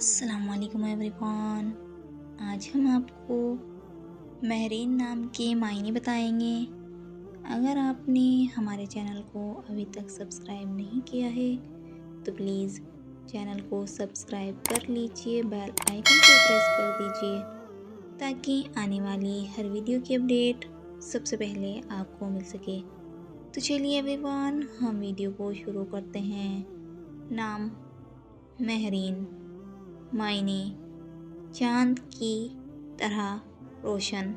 السلام علیکم every one. آج ہم آپ کو مہرین نام کے معنی بتائیں گے۔ اگر آپ نے ہمارے چینل کو ابھی تک سبسکرائب نہیں کیا ہے تو پلیز چینل کو سبسکرائب کر لیجئے، بیل آئیکن کو پریس کر دیجئے تاکہ آنے والی ہر ویڈیو کی اپڈیٹ سب سے پہلے آپ کو مل سکے۔ تو چلیے ایوری ون، ہم ویڈیو کو شروع کرتے ہیں۔ نام مہرین، معنی چاند کی طرح روشن،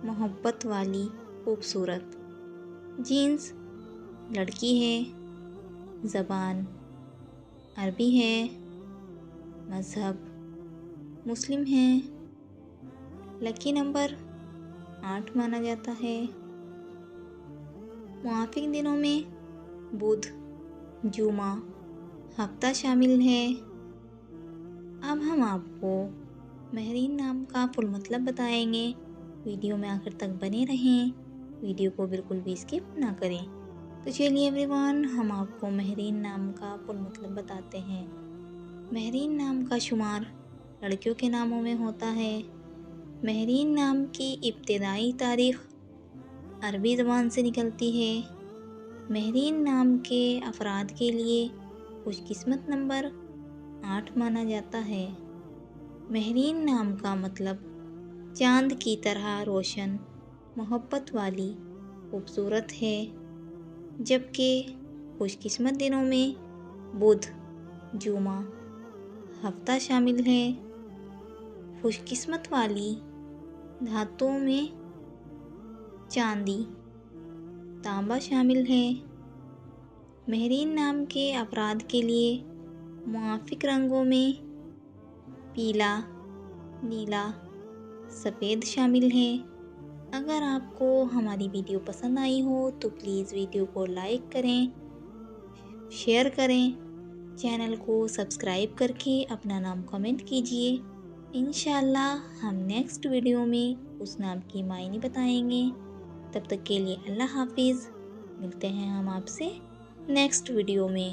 محبت والی، خوبصورت۔ جنس لڑکی ہے، زبان عربی ہے، مذہب مسلم ہے، لکی نمبر 8 مانا جاتا ہے۔ موافق دنوں میں بدھ، جمعہ، ہفتہ شامل ہے۔ اب ہم آپ کو مہرین نام کا فل مطلب بتائیں گے۔ ویڈیو میں آخر تک بنے رہیں، ویڈیو کو بالکل بھی اسکپ نہ کریں۔ تو چلیے ایوری ون، ہم آپ کو مہرین نام کا فل مطلب بتاتے ہیں۔ مہرین نام کا شمار لڑکیوں کے ناموں میں ہوتا ہے۔ مہرین نام کی ابتدائی تاریخ عربی زبان سے نکلتی ہے۔ مہرین نام کے افراد کے لیے خوش قسمت نمبر 8 مانا جاتا ہے۔ مہرین نام کا مطلب چاند کی طرح روشن، محبت والی، خوبصورت ہے، جبکہ خوش قسمت دنوں میں بدھ، جمعہ، ہفتہ شامل ہے۔ خوش قسمت والی دھاتوں میں چاندی، تانبا شامل ہے۔ مہرین نام کے افراد کے لیے موافق رنگوں میں پیلا، نیلا، سفید شامل ہیں۔ اگر آپ کو ہماری ویڈیو پسند آئی ہو تو پلیز ویڈیو کو لائک کریں، شیئر کریں، چینل کو سبسکرائب کر کے اپنا نام کمنٹ کیجئے۔ انشاءاللہ ہم نیکسٹ ویڈیو میں اس نام کی معنی بتائیں گے۔ تب تک کے لیے اللہ حافظ۔ ملتے ہیں ہم آپ سے نیکسٹ ویڈیو میں۔